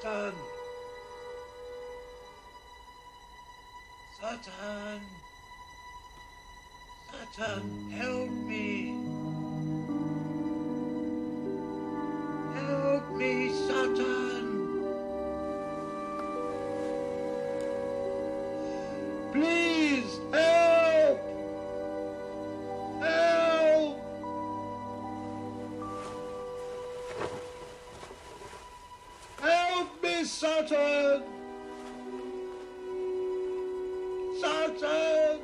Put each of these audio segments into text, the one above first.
Sutton! Sutton! Sutton, help me! Help me, Sutton! Please, help! Help! Help me, Sutton! Sutton!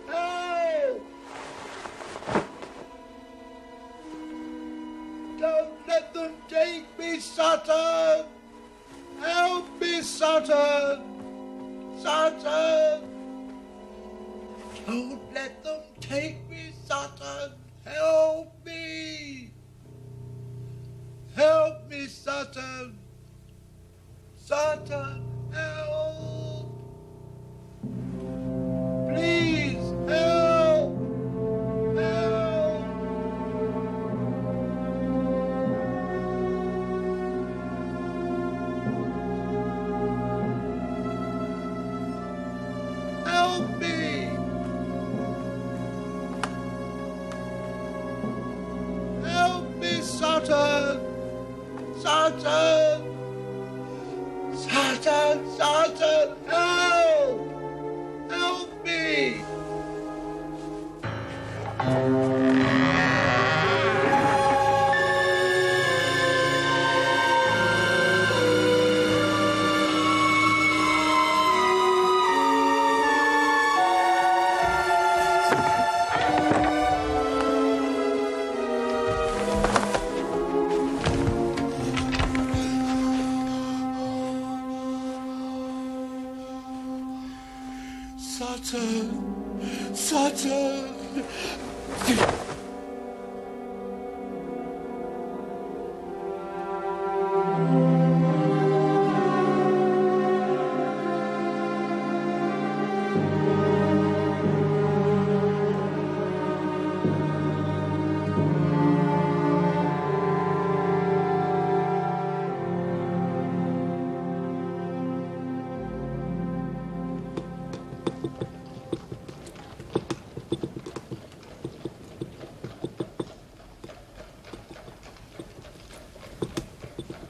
Help! Don't let them take me, Sutton! Help me, Sutton! Sutton! Don't let them take me, Sutton! Help me! Help me, Sutton! Sutton, help! Please, help! Help! Help me! Help me, Sutton! Sutton! Sutton! Sutton! Help! Help me! Sutton! Sutton!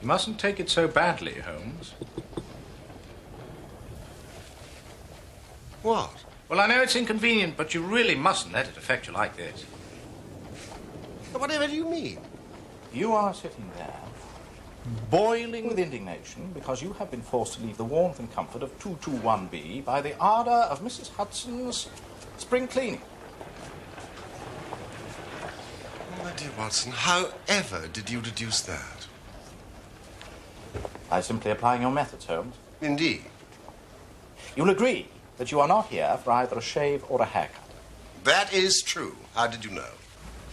You mustn't take it so badly, Holmes. What? Well, I know it's inconvenient, but you really mustn't let it affect you like this. Whatever do you mean? You are sitting there, boiling with indignation because you have been forced to leave the warmth and comfort of 221B by the ardour of Mrs. Hudson's spring cleaning. Oh, my dear Watson, however did you deduce that? By simply applying your methods, Holmes. Indeed. You'll agree that you are not here for either a shave or a haircut. That is true. How did you know?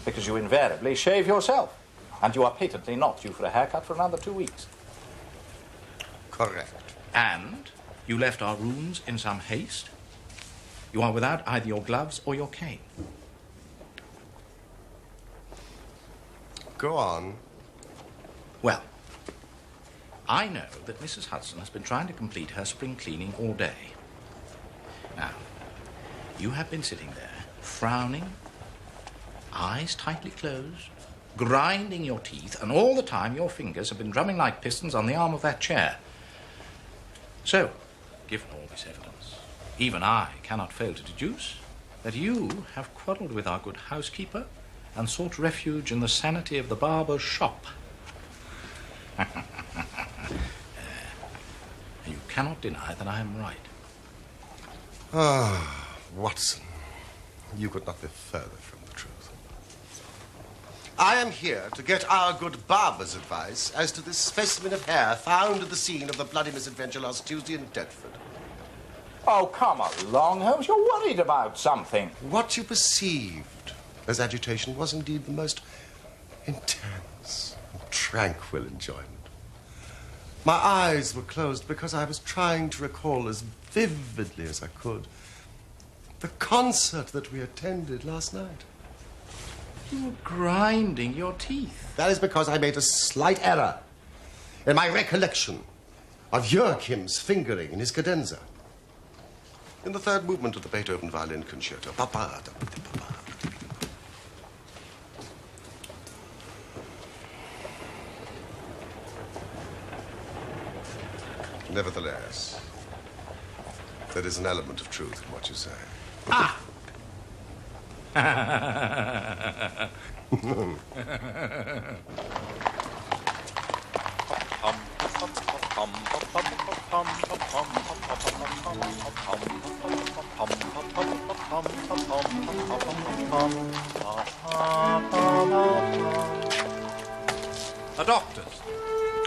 Because you invariably shave yourself. And you are patently not due for a haircut for another 2 weeks. Correct. And you left our rooms in some haste. You are without either your gloves or your cane. Go on. Well, I know that Mrs. Hudson has been trying to complete her spring cleaning all day. Now, you have been sitting there, frowning, eyes tightly closed, grinding your teeth, and all the time your fingers have been drumming like pistons on the arm of that chair. So, given all this evidence, even I cannot fail to deduce that you have quarrelled with our good housekeeper and sought refuge in the sanity of the barber's shop. You cannot deny that I am right. Ah, Watson, you could not be further from the truth. I am here to get our good barber's advice as to this specimen of hair found at the scene of the bloody misadventure last Tuesday in Deptford. Oh, come along, Holmes. You're worried about something. What you perceived as agitation was indeed the most intense and tranquil enjoyment. My eyes were closed because I was trying to recall as vividly as I could the concert that we attended last night. You were grinding your teeth. That is because I made a slight error in my recollection of Joachim's fingering in his cadenza. In the third movement of the Beethoven Violin Concerto. Nevertheless, there is an element of truth in what you say. Ah! A doctor's.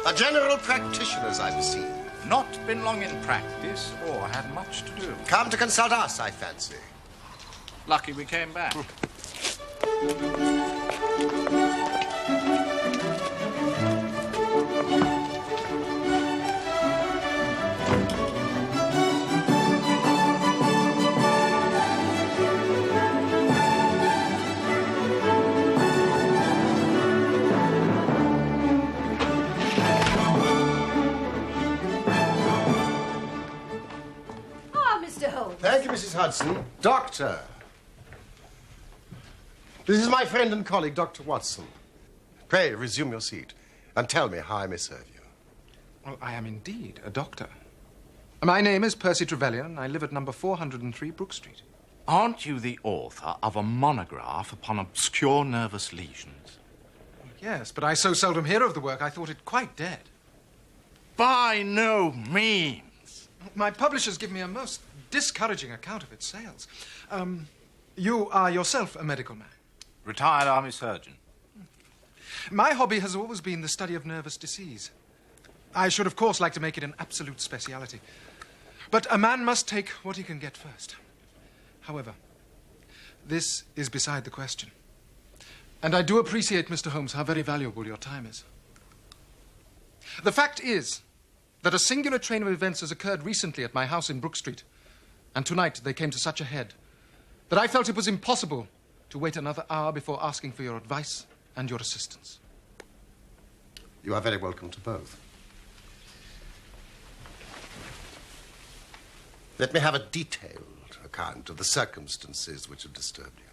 A general practitioner's, I perceive. Not been long in practice or had much to do. Come to consult us, I fancy. Lucky we came back. Thank you, Mrs. Hudson. Doctor. This is my friend and colleague, Dr. Watson. Pray, resume your seat and tell me how I may serve you. Well, I am indeed a doctor. My name is Percy Trevelyan. I live at number 403 Brook Street. Aren't you the author of a monograph upon obscure nervous lesions? Yes, but I so seldom hear of the work, I thought it quite dead. By no means. My publishers give me a most discouraging account of its sales. You are yourself a medical man? Retired army surgeon. My hobby has always been the study of nervous disease. I should, of course, like to make it an absolute speciality. But a man must take what he can get first. However, this is beside the question. And I do appreciate, Mr. Holmes, how very valuable your time is. The fact is that a singular train of events has occurred recently at my house in Brook Street. And tonight they came to such a head that I felt it was impossible to wait another hour before asking for your advice and your assistance. You are very welcome to both. Let me have a detailed account of the circumstances which have disturbed you.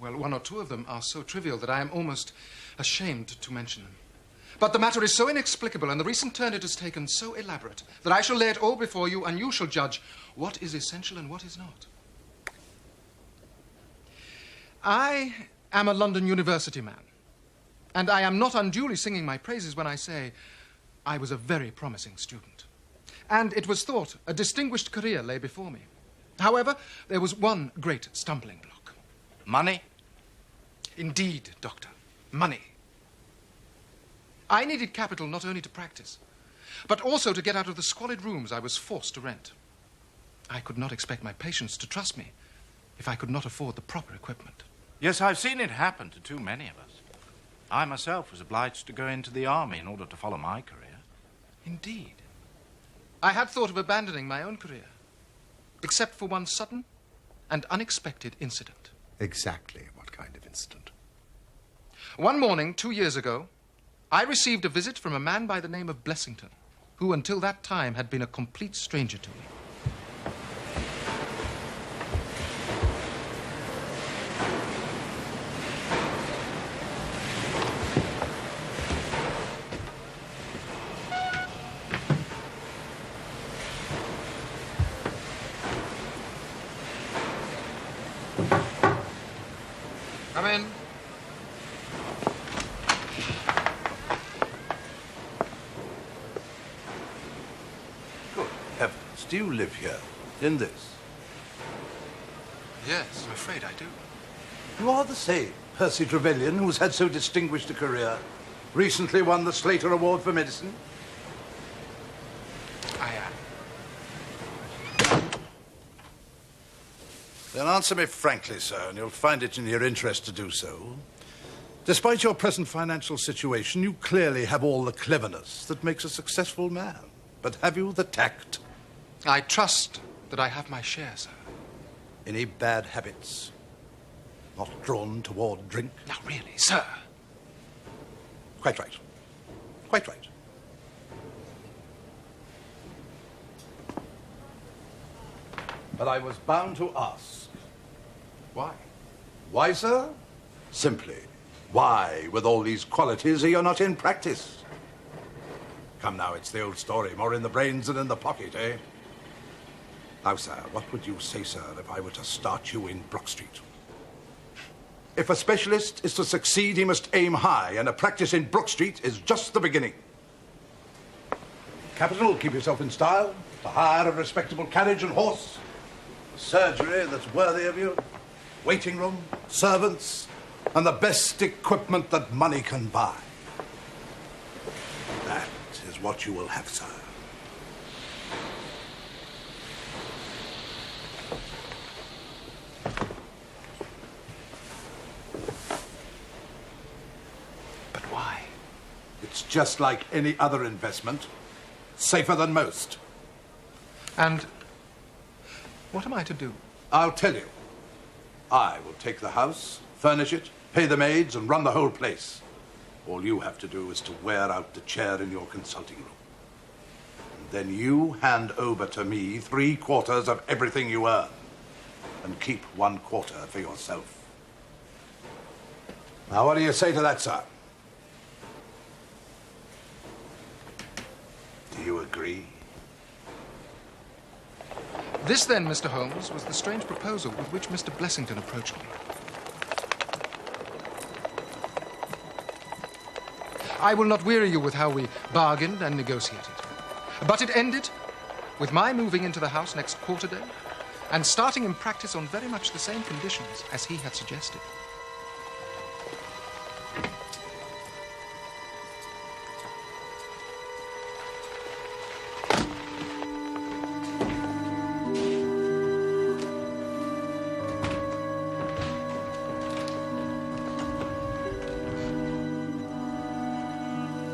Well, one or two of them are so trivial that I am almost ashamed to mention them. But the matter is so inexplicable and the recent turn it has taken so elaborate that I shall lay it all before you and you shall judge what is essential and what is not. I am a London University man, and I am not unduly singing my praises when I say I was a very promising student. And it was thought a distinguished career lay before me. However, there was one great stumbling block. Money? Indeed, Doctor, money. I needed capital not only to practice, but also to get out of the squalid rooms I was forced to rent. I could not expect my patients to trust me if I could not afford the proper equipment. Yes, I've seen it happen to too many of us. I myself was obliged to go into the army in order to follow my career. Indeed. I had thought of abandoning my own career, except for one sudden and unexpected incident. Exactly what kind of incident? One morning, 2 years ago, I received a visit from a man by the name of Blessington, who until that time had been a complete stranger to me. Come in. Good heavens, do you live here, in this? Yes, I'm afraid I do. You are the same Percy Trevelyan who's had so distinguished a career. Recently won the Slater Award for Medicine. I am. Then answer me frankly, sir, and you'll find it in your interest to do so. Despite your present financial situation, you clearly have all the cleverness that makes a successful man. But have you the tact? I trust that I have my share, sir. Any bad habits? Not drawn toward drink? Now, really, sir. Quite right. Quite right. but I was bound to ask. Why? Why, sir? Simply, why, with all these qualities, are you not in practice? Come now, it's the old story, more in the brains than in the pocket, eh? Now, sir, what would you say, sir, if I were to start you in Brook Street? If a specialist is to succeed, he must aim high, and a practice in Brook Street is just the beginning. Capital, keep yourself in style, to hire a respectable carriage and horse, surgery that's worthy of you, waiting room, servants, and the best equipment that money can buy. That is what you will have, sir. But why? It's just like any other investment. Safer than most. And what am I to do? I'll tell you. I will take the house, furnish it, pay the maids, and run the whole place. All you have to do is to wear out the chair in your consulting room. And then you hand over to me 3/4 of everything you earn. And keep 1/4 for yourself. Now, what do you say to that, sir? Do you agree? This, then, Mr. Holmes, was the strange proposal with which Mr. Blessington approached me. I will not weary you with how we bargained and negotiated. But it ended with my moving into the house next quarter day and starting in practice on very much the same conditions as he had suggested.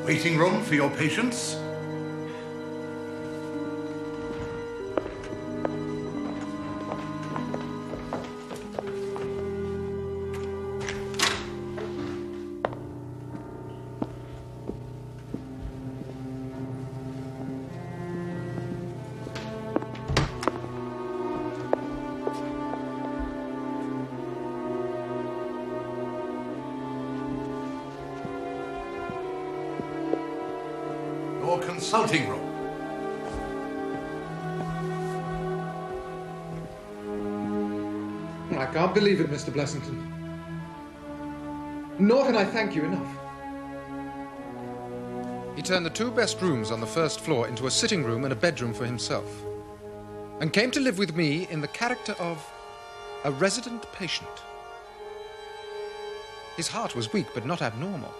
Waiting room for your patients? Your consulting room. I can't believe it, Mr. Blessington. Nor can I thank you enough. He turned the 2 best rooms on the first floor into a sitting room and a bedroom for himself, and came to live with me in the character of a resident patient. His heart was weak, but not abnormal,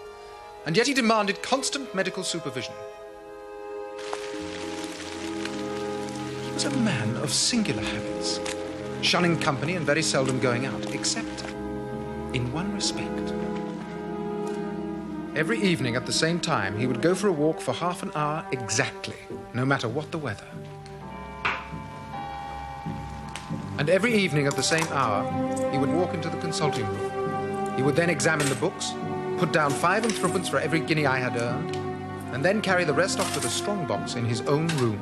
and yet he demanded constant medical supervision. He was a man of singular habits, shunning company and very seldom going out, except in one respect. Every evening at the same time, he would go for a walk for half an hour exactly, no matter what the weather. And every evening at the same hour, he would walk into the consulting room. He would then examine the books, put down 5 and 3 for every guinea I had earned, and then carry the rest off to the strong box in his own room.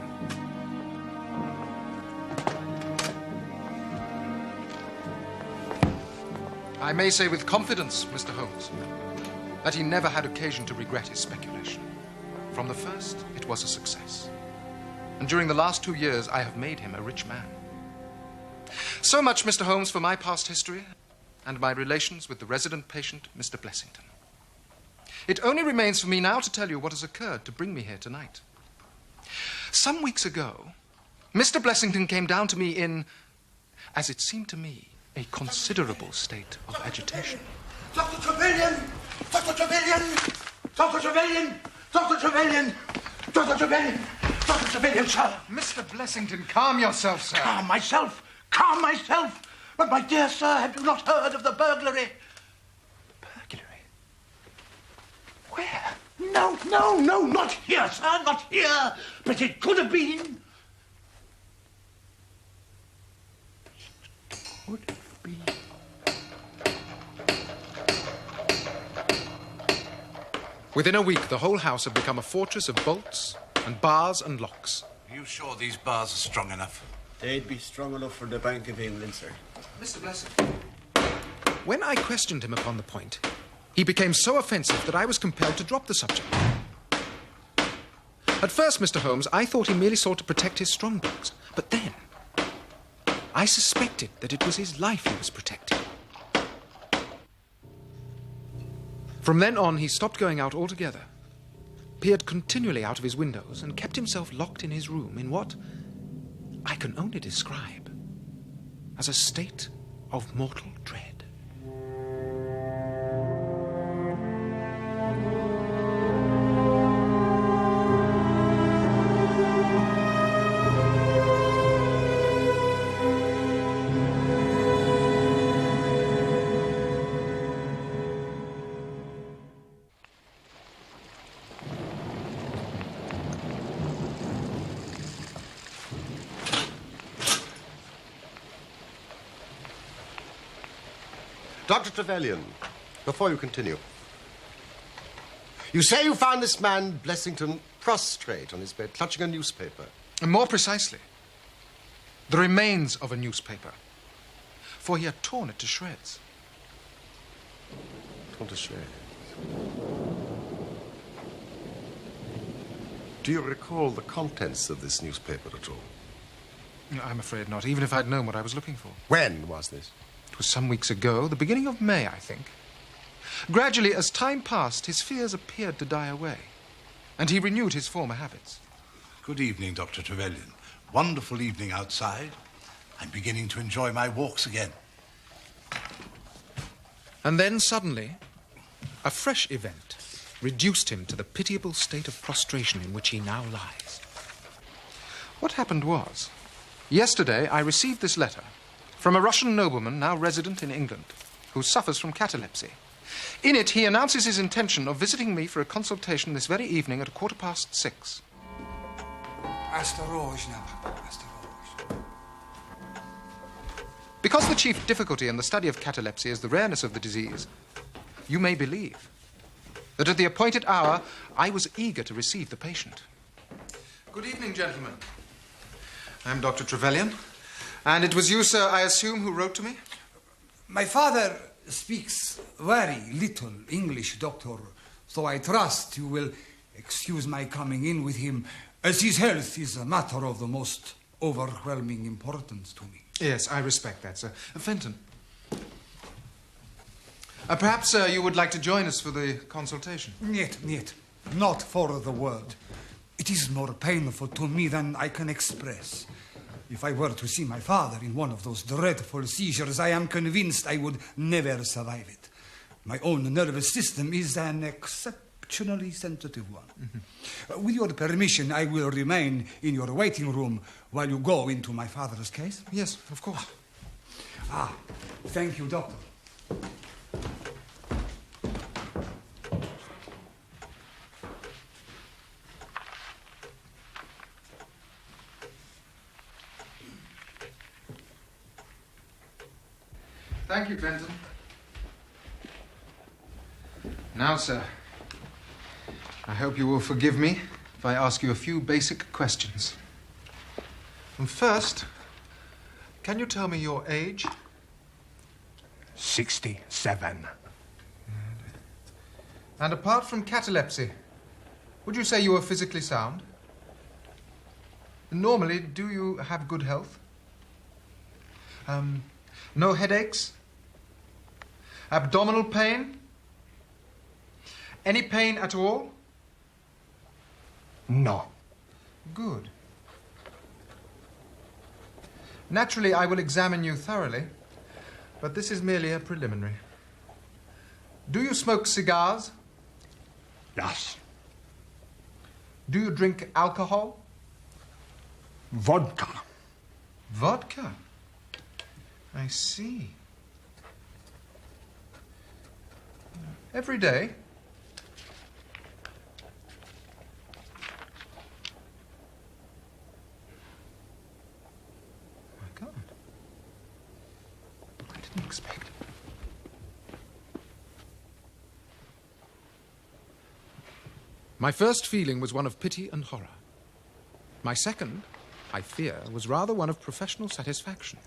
I may say with confidence, Mr. Holmes, that he never had occasion to regret his speculation. From the first, it was a success. And during the last 2 years, I have made him a rich man. So much, Mr. Holmes, for my past history and my relations with the resident patient, Mr. Blessington. It only remains for me now to tell you what has occurred to bring me here tonight. Some weeks ago, Mr. Blessington came down to me in, as it seemed to me, a considerable state of agitation. Dr. Trevelyan! Dr. Trevelyan! Dr. Trevelyan! Dr. Trevelyan! Dr. Trevelyan! Dr. Trevelyan, sir! Mr. Blessington, calm yourself, sir. Calm myself! Calm myself! But, my dear sir, have you not heard of the burglary? Burglary? Where? No, not here, sir, not here. But it could have been. It could have been. Within a week, the whole house had become a fortress of bolts and bars and locks. Are you sure these bars are strong enough? They'd be strong enough for the Bank of England, sir. Mr. Blessing, when I questioned him upon the point, he became so offensive that I was compelled to drop the subject. At first, Mr. Holmes, I thought he merely sought to protect his strongbox. But then, I suspected that it was his life he was protecting. From then on, he stopped going out altogether, peered continually out of his windows, and kept himself locked in his room in what I can only describe as a state of mortal dread. Dr. Trevelyan, before you continue, you say you found this man, Blessington, prostrate on his bed, clutching a newspaper. And more precisely, the remains of a newspaper, for he had torn it to shreds. Torn to shreds. Do you recall the contents of this newspaper at all? I'm afraid not, even if I'd known what I was looking for. When was this? It was some weeks ago, the beginning of May, I think. Gradually, as time passed, his fears appeared to die away, and he renewed his former habits. Good evening, Dr. Trevelyan. Wonderful evening outside. I'm beginning to enjoy my walks again. And then, suddenly, a fresh event reduced him to the pitiable state of prostration in which he now lies. What happened was, yesterday I received this letter from a Russian nobleman now resident in England, who suffers from catalepsy. In it, he announces his intention of visiting me for a consultation this very evening at 6:15. Because the chief difficulty in the study of catalepsy is the rareness of the disease, you may believe that at the appointed hour, I was eager to receive the patient. Good evening, gentlemen. I'm Dr. Trevelyan. And it was you, sir, I assume, who wrote to me? My father speaks very little English, Doctor, so I trust you will excuse my coming in with him, as his health is a matter of the most overwhelming importance to me. Yes, I respect that, sir. Fenton. Perhaps you would like to join us for the consultation? Not for the world. It is more painful to me than I can express. If I were to see my father in one of those dreadful seizures, I am convinced I would never survive it. My own nervous system is an exceptionally sensitive one. Mm-hmm. With your permission, I will remain in your waiting room while you go into my father's case. Yes, of course. Thank you, Doctor. Thank you, Benton. Now, sir, I hope you will forgive me if I ask you a few basic questions. And first, can you tell me your age? 67. And apart from catalepsy, would you say you are physically sound? Normally, do you have good health? No headaches? Abdominal pain? Any pain at all? No. Good. Naturally, I will examine you thoroughly, but this is merely a preliminary. Do you smoke cigars? Yes. Do you drink alcohol? Vodka. Vodka? I see. Every day? My God. I didn't expect it. My first feeling was one of pity and horror. My second, I fear, was rather one of professional satisfaction.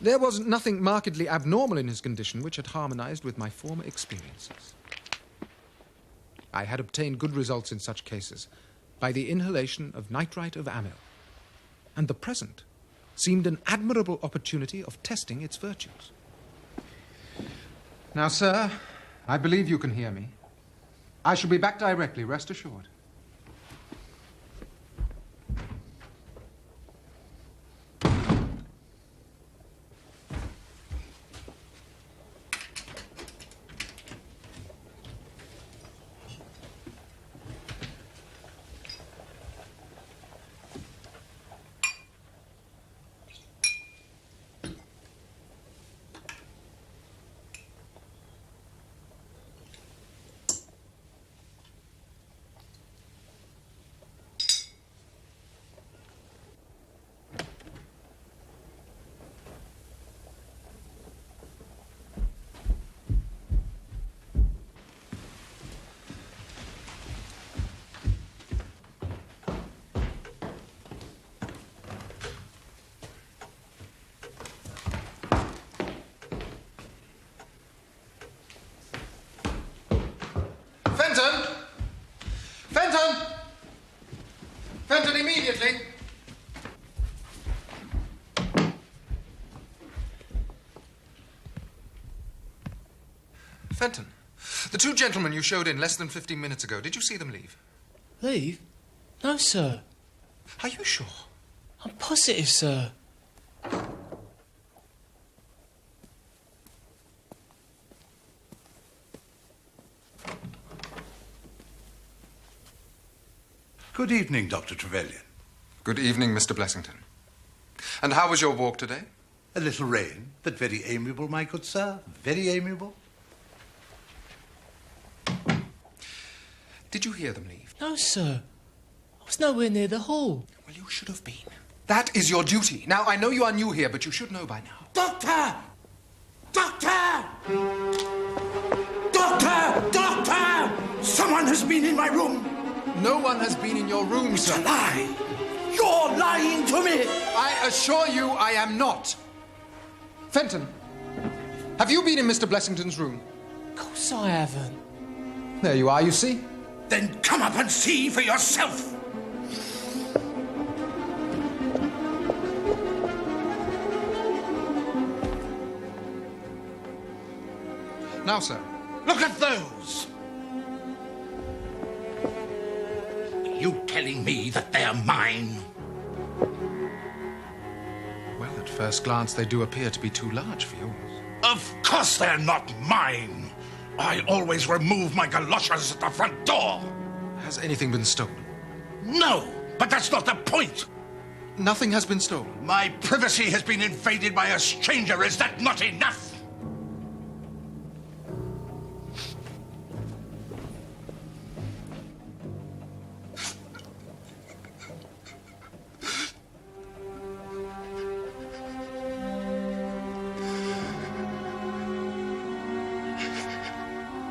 There was nothing markedly abnormal in his condition which had harmonized with my former experiences. I had obtained good results in such cases by the inhalation of nitrite of amyl, and the present seemed an admirable opportunity of testing its virtues. Now, sir, I believe you can hear me. I shall be back directly, rest assured. Fenton! Fenton! Fenton, immediately! Fenton, the two gentlemen you showed in less than 15 minutes ago, did you see them leave? Leave? No, sir. Are you sure? I'm positive, sir. Good evening, Dr. Trevelyan. Good evening, Mr. Blessington. And how was your walk today? A little rain, but very amiable, my good sir. Very amiable. Did you hear them leave? No, sir. I was nowhere near the hall. Well, you should have been. That is your duty. Now, I know you are new here, but you should know by now. Doctor! Doctor! Doctor! Doctor! Someone has been in my room. No one has been in your room, It's sir. a lie. You're lying to me. I assure you I am not. Fenton, have you been in Mr. Blessington's room? Of course I haven't. There you are, you see. Then come up and see for yourself. Now, sir. Look at those. You telling me that they're mine? Well, at first glance, they do appear to be too large for yours. Of course they're not mine. I always remove my galoshes at the front door. Has anything been stolen? No, but that's not the point. Nothing has been stolen. My privacy has been invaded by a stranger. Is that not enough?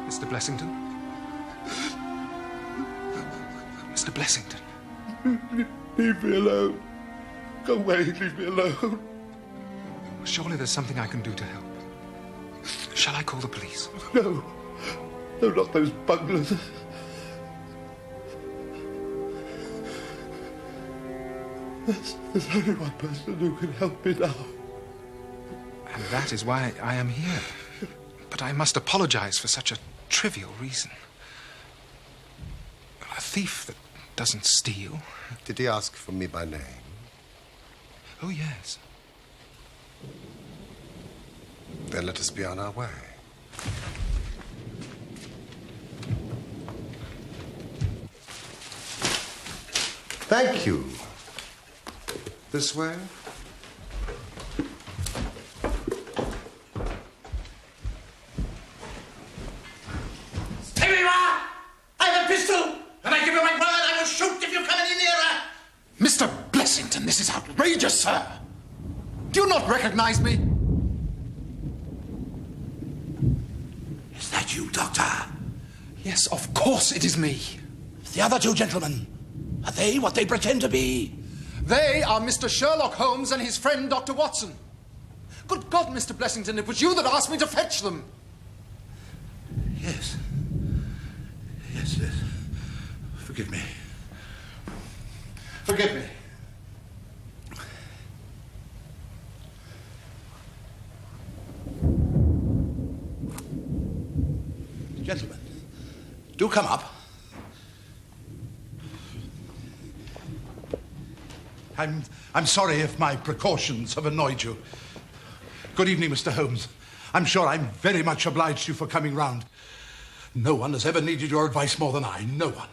Mr. Blessington? Mr. Blessington? Leave me alone. Go away, leave me alone. Surely there's something I can do to help. Shall I call the police? No. No, not those bunglers. There's only one person who can help me now. And that is why I am here. But I must apologize for such a trivial reason. A thief that doesn't steal. Did he ask for me by name? Oh, yes. Then let us be on our way. Thank you. This way? Stay where you are! I have a pistol! And I give you my word, I will shoot if you come any nearer! Mr. Blessington, this is outrageous, sir. Do you not recognize me? Is that you, Doctor? Yes, of course it is me. The other two gentlemen, are they what they pretend to be? They are Mr. Sherlock Holmes and his friend Dr. Watson. Good God, Mr. Blessington, it was you that asked me to fetch them. Yes. Yes. Forgive me. Forgive me. Gentlemen, do come up. I'm sorry if my precautions have annoyed you. Good evening, Mr. Holmes. I'm sure I'm very much obliged to you for coming round. No one has ever needed your advice more than I. No one.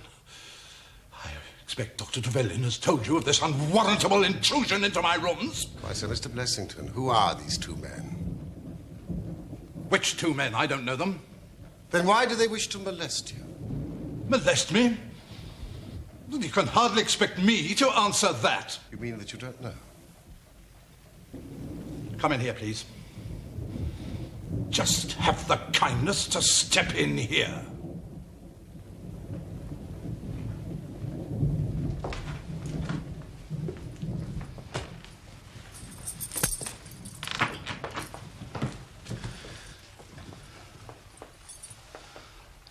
I expect Dr. Trevelyan has told you of this unwarrantable intrusion into my rooms. Why, sir, Mr. Blessington, who are these two men? Which two men? I don't know them. Then why do they wish to molest you? Molest me? You can hardly expect me to answer that. You mean that you don't know? Come in here, please. Just have the kindness to step in here.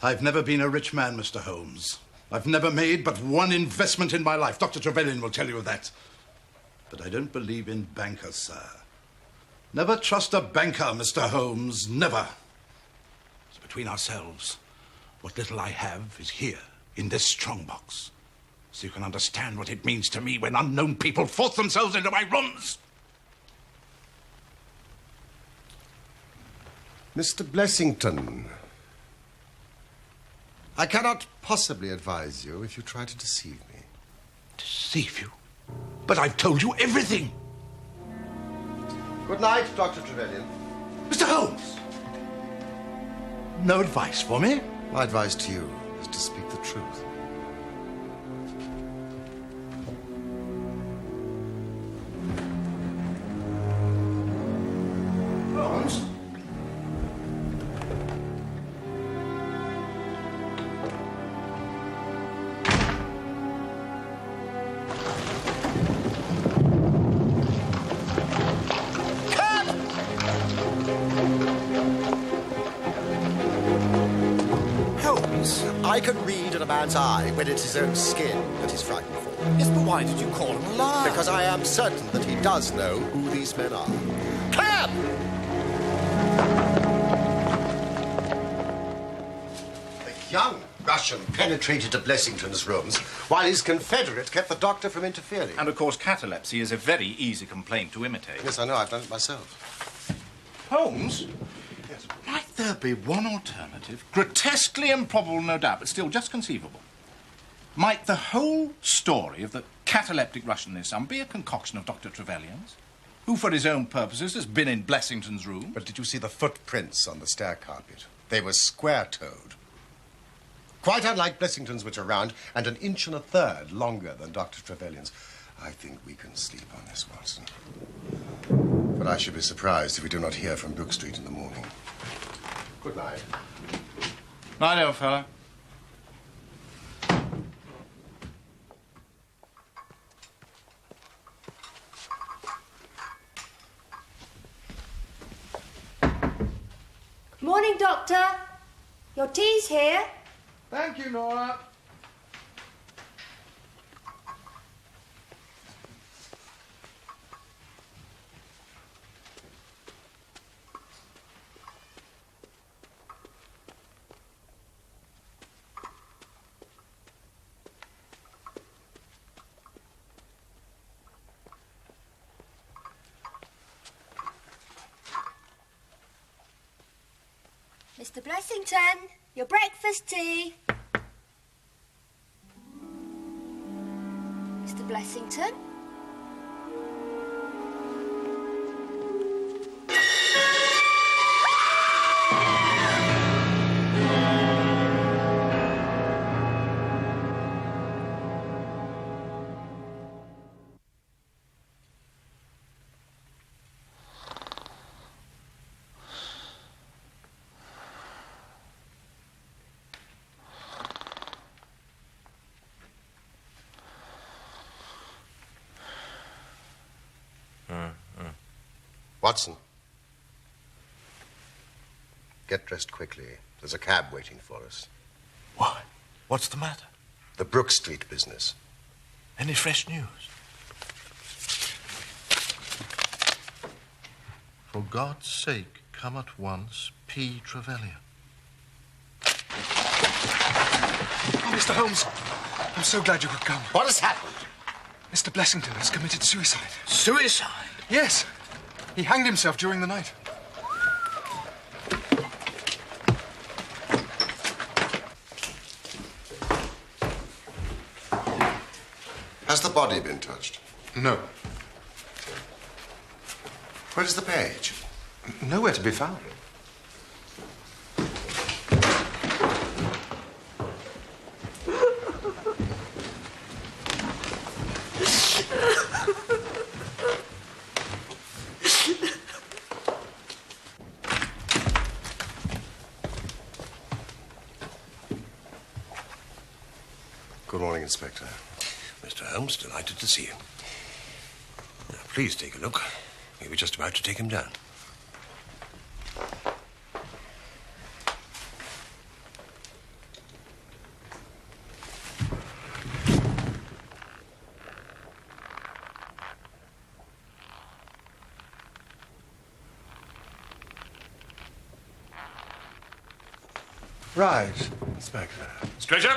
I've never been a rich man, Mr. Holmes. I've never made but one investment in my life. Dr. Trevelyan will tell you that. But I don't believe in bankers, sir. Never trust a banker, Mr. Holmes. Never. So between ourselves, what little I have is here, in this strongbox. So you can understand what it means to me when unknown people force themselves into my rooms. Mr. Blessington, I cannot possibly advise you if you try to deceive me. Deceive you? But I've told you everything. Good night, Dr. Trevelyan. Mr. Holmes! No advice for me? My advice to you is to speak the truth. Holmes? I can read in a man's eye when it's his own skin that he's frightened for. Yes, but why did you call him a liar? Because I am certain that he does know who these men are. Cab! The young Russian penetrated to Blessington's rooms while his confederate kept the doctor from interfering. And, of course, catalepsy is a very easy complaint to imitate. Yes, I know. I've done it myself. Holmes? Yes. Might there be one alternative? Grotesquely improbable, no doubt, but still just conceivable. Might the whole story of the cataleptic Russian this son be a concoction of Dr. Trevelyan's, who, for his own purposes, has been in Blessington's room? But did you see the footprints on the stair carpet? They were square-toed. Quite unlike Blessington's, which are round, and 1 1/3 inches longer than Dr. Trevelyan's. I think we can sleep on this, Watson. But I should be surprised if we do not hear from Brook Street in the morning. Good night. Night, old fellow. Morning, Doctor. Your tea's here. Thank you, Nora. Mr. Blessington, your breakfast tea. Mr. Blessington? Watson. Get dressed quickly. There's a cab waiting for us. Why? What's the matter? The Brook Street business. Any fresh news? For God's sake, come at once, P. Trevelyan. Oh, Mr. Holmes, I'm so glad you could come. What has happened? Mr. Blessington has committed suicide. Suicide? Yes. He hanged himself during the night. Has the body been touched? No. Where is the page? Nowhere to be found. Good morning, Inspector. Mr. Holmes, delighted to see you. Now, please take a look. We were just about to take him down. Right, Inspector. Stretcher!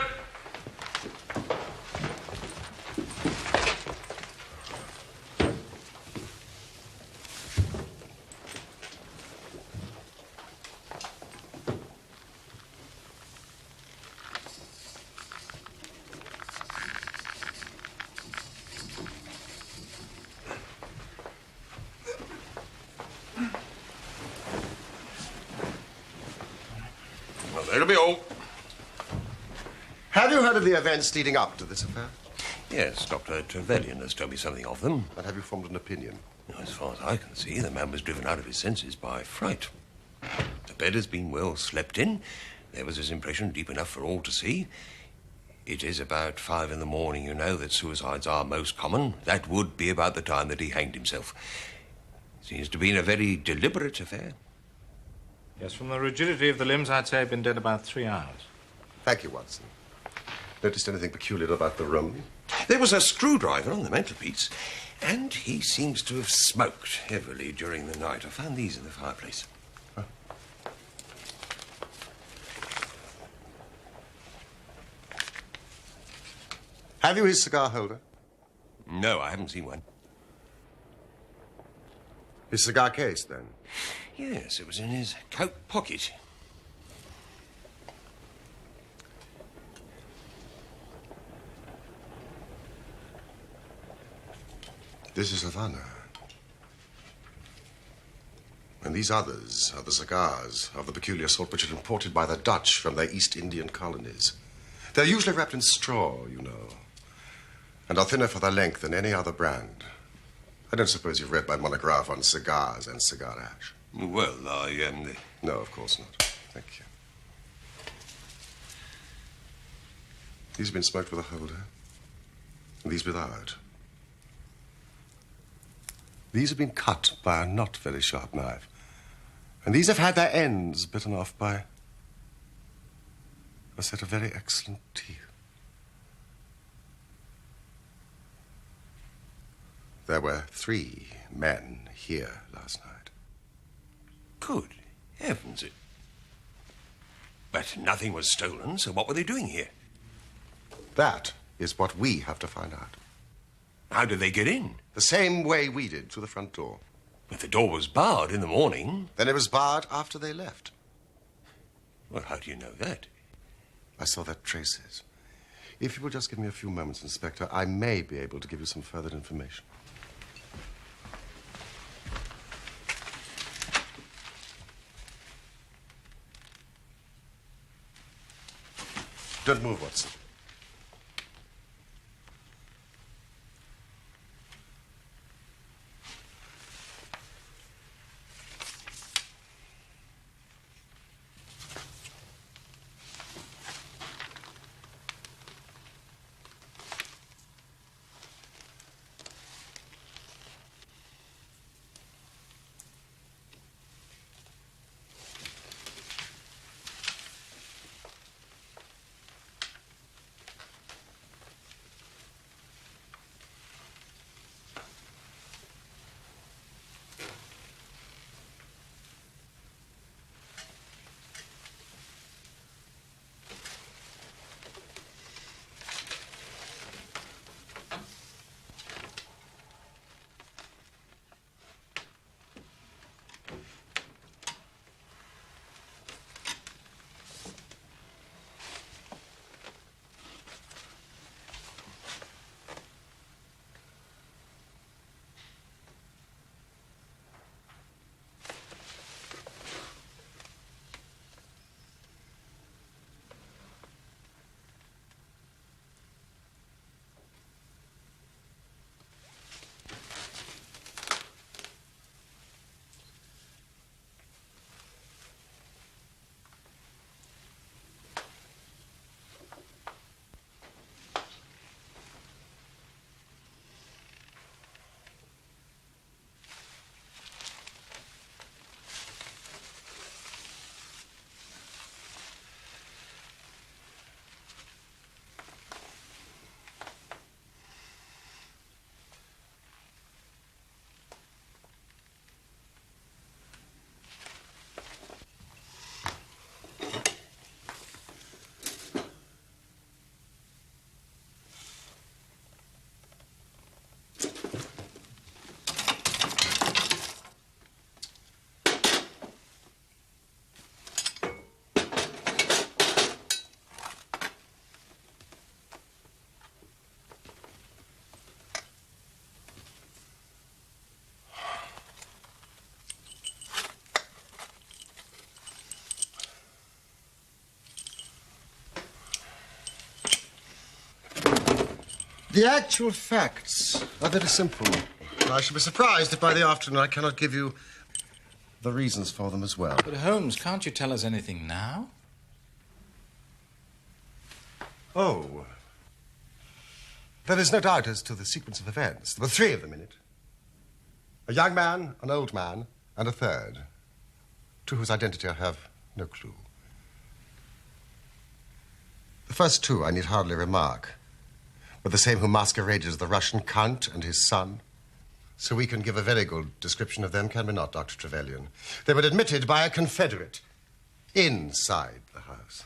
Well, that'll be all. Have you heard of the events leading up to this affair? Yes, Dr. Trevelyan has told me something of them. And have you formed an opinion? As far as I can see, the man was driven out of his senses by fright. The bed has been well slept in. There was his impression deep enough for all to see. It is about 5 in the morning, you know, that suicides are most common. That would be about the time that he hanged himself. Seems to have been a very deliberate affair. Yes, from the rigidity of the limbs, I'd say he'd been dead about 3 hours. Thank you, Watson. Noticed anything peculiar about the room? There was a screwdriver on the mantelpiece, and he seems to have smoked heavily during the night. I found these in the fireplace. Huh. Have you his cigar holder? No, I haven't seen one. His cigar case, then? Yes, it was in his coat pocket. This is Havana. And these others are the cigars of the peculiar sort which are imported by the Dutch from their East Indian colonies. They're usually wrapped in straw, you know, and are thinner for their length than any other brand. I don't suppose you've read my monograph on cigars and cigar ash. Well, No, of course not. Thank you. These have been smoked with a holder, and these without. These have been cut by a not very sharp knife, and these have had their ends bitten off by a set of very excellent teeth. There were 3 men here last night. Good heavens. But nothing was stolen, so what were they doing here? That is what we have to find out. How did they get in? The same way we did, through the front door. But the door was barred in the morning. Then it was barred after they left. Well, how do you know that? I saw their traces. If you will just give me a few moments, Inspector, I may be able to give you some further information. Don't move, Watson. The actual facts are very simple. I shall be surprised if by the afternoon I cannot give you the reasons for them as well. But Holmes, can't you tell us anything now? Oh. There is no doubt as to the sequence of events. There were three of them in it. A young man, an old man, and a third, to whose identity I have no clue. The first two, I need hardly remark, were the same who masqueraded as the Russian Count and his son. So we can give a very good description of them, can we not, Dr. Trevelyan? They were admitted by a Confederate inside the house.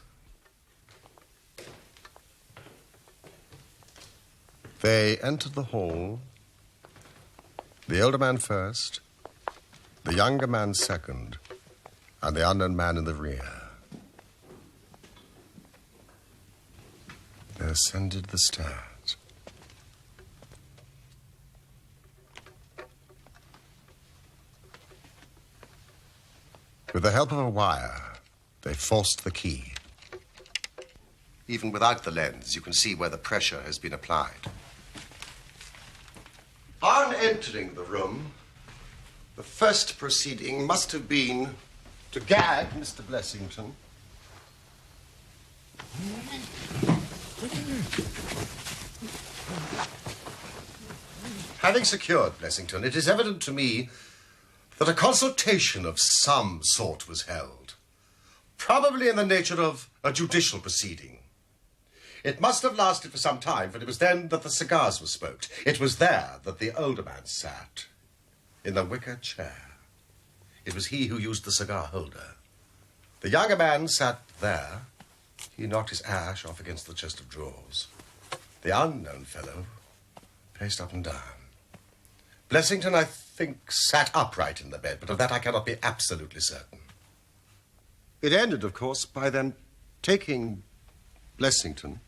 They entered the hall, the older man first, the younger man second, and the unknown man in the rear. They ascended the stairs. With the help of a wire, they forced the key. Even without the lens, you can see where the pressure has been applied. On entering the room, the first proceeding must have been to gag Mr. Blessington. Having secured Blessington, it is evident to me that a consultation of some sort was held, probably in the nature of a judicial proceeding. It must have lasted for some time, for it was then that the cigars were smoked. It was there that the older man sat, in the wicker chair. It was he who used the cigar holder. The younger man sat there. He knocked his ash off against the chest of drawers. The unknown fellow paced up and down. Blessington, I think, sat upright in the bed, but of that I cannot be absolutely certain. It ended, of course, by them taking Blessington.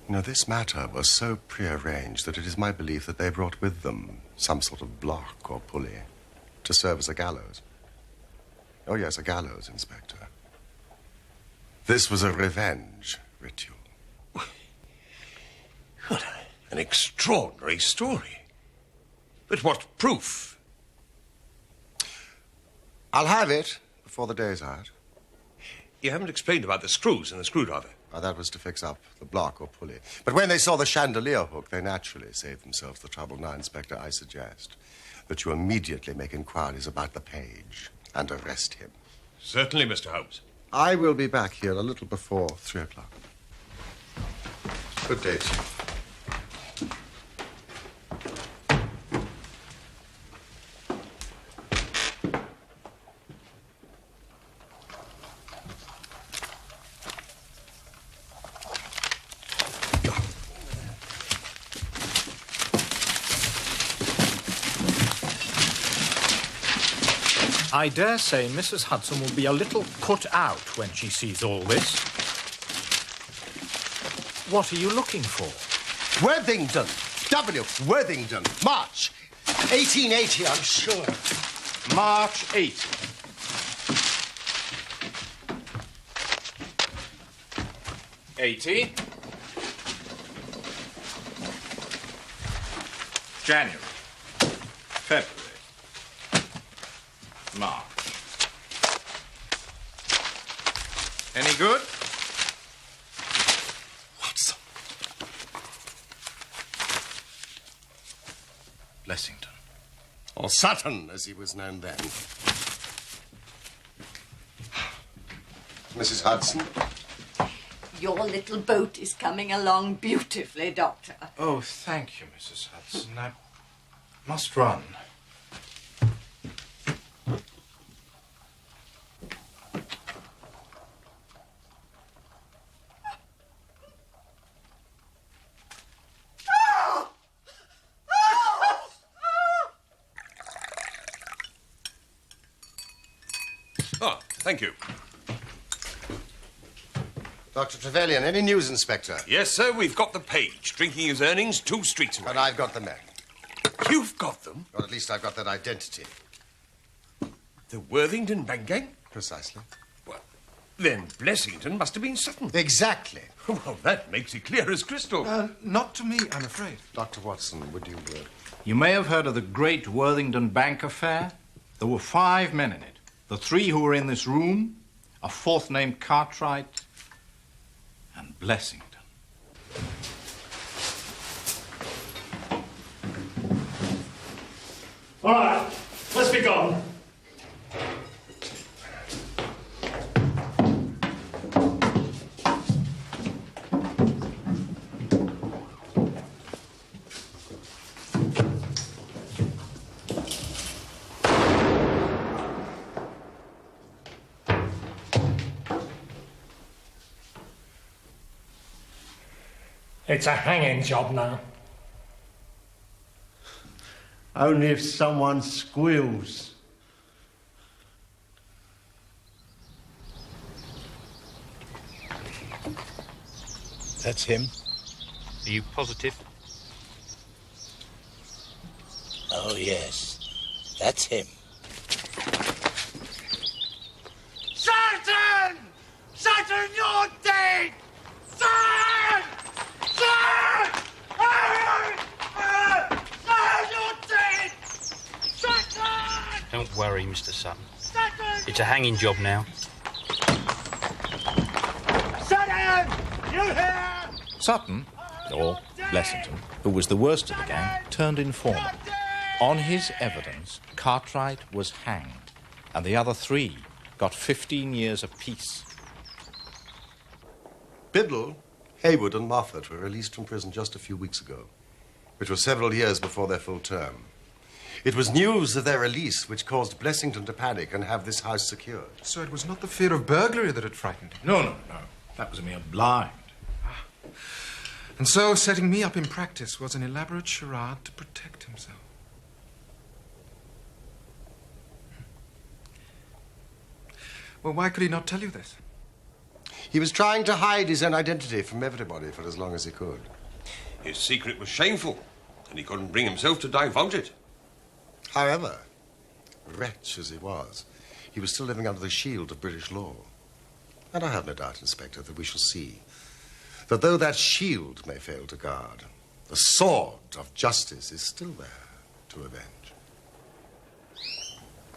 You know, this matter was so prearranged that it is my belief that they brought with them some sort of block or pulley to serve as a gallows. Oh, yes, a gallows, Inspector. This was a revenge ritual. What an extraordinary story. But what proof? I'll have it before the day's out. You haven't explained about the screws and the screwdriver. Oh, that was to fix up the block or pulley. But when they saw the chandelier hook, they naturally saved themselves the trouble. Now, Inspector, I suggest that you immediately make inquiries about the page and arrest him. Certainly, Mr. Holmes. I will be back here a little before 3 o'clock. Good day, Chief. I dare say Mrs. Hudson will be a little put out when she sees all this. What are you looking for? Worthington. W. Worthington. March. 1880, I'm sure. March 8. '80. January. February. March. Any good? Watson. Blessington. Or Sutton, as he was known then. Mrs. Hudson. Your little boat is coming along beautifully, Doctor. Oh, thank you, Mrs. Hudson. I must run. Oh, thank you. Dr. Trevelyan, any news, Inspector? Yes, sir, we've got the page, drinking his earnings 2 streets away. And I've got the men. You've got them? Or at least I've got that identity. The Worthington bank gang? Precisely. Well, then Blessington must have been Sutton. Exactly. Well, that makes it clear as crystal. Not to me, I'm afraid. Dr. Watson, would you... You may have heard of the great Worthington Bank affair. There were 5 men in it. The 3 who were in this room, a 4th named Cartwright, and Blessington. All right, let's be gone. It's a hanging job now. Only if someone squeals. That's him. Are you positive? Oh, yes. That's him. Sutton! Sutton, you're dead! Sutton! Sutton! Sutton, you're dead! Sutton! Don't worry, Mr. Sutton. Sutton! It's a hanging job now. Sutton! You here? Sutton, or Blessington, who was the worst of the gang, turned informant. On his evidence, Cartwright was hanged, and the other 3 got 15 years apiece. Biddle, Haywood, and Moffat were released from prison just a few weeks ago, which was several years before their full term. It was news of their release which caused Blessington to panic and have this house secured. So it was not the fear of burglary that had frightened him? No. That was a mere blind. And so setting me up in practice was an elaborate charade to protect himself. Well, why could he not tell you this? He was trying to hide his own identity from everybody for as long as he could. His secret was shameful, and he couldn't bring himself to divulge it. However, wretch as he was still living under the shield of British law. And I have no doubt, Inspector, that we shall see that though that shield may fail to guard, the sword of justice is still there to avenge.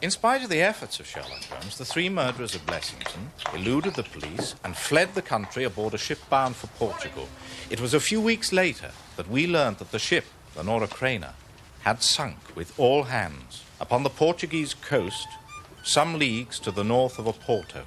In spite of the efforts of Sherlock Holmes, the 3 murderers of Blessington eluded the police and fled the country aboard a ship bound for Portugal. It was a few weeks later that we learned that the ship, the Nora Crana, had sunk with all hands upon the Portuguese coast, some leagues to the north of Oporto.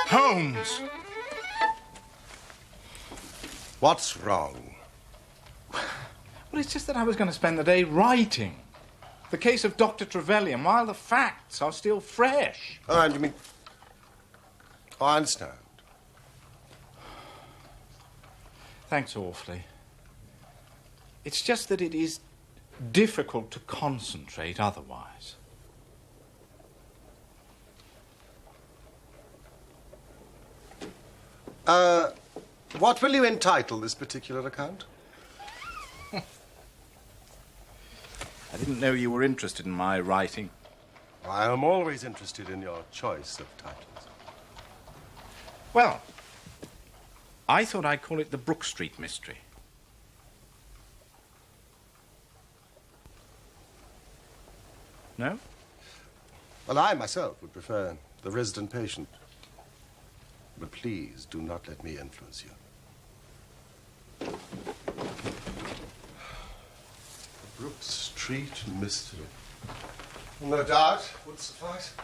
Holmes! What's wrong? Well, it's just that I was going to spend the day writing the case of Dr. Trevelyan while the facts are still fresh. Oh, and you mean... Oh, I understand. Thanks awfully. It's just that it is difficult to concentrate otherwise. What will you entitle this particular account? I didn't know you were interested in my writing. I am always interested in your choice of titles. Well, I thought I'd call it the Brook Street Mystery. No? Well, I myself would prefer The Resident Patient. But please do not let me influence you. Brook Street Mystery. No doubt would suffice.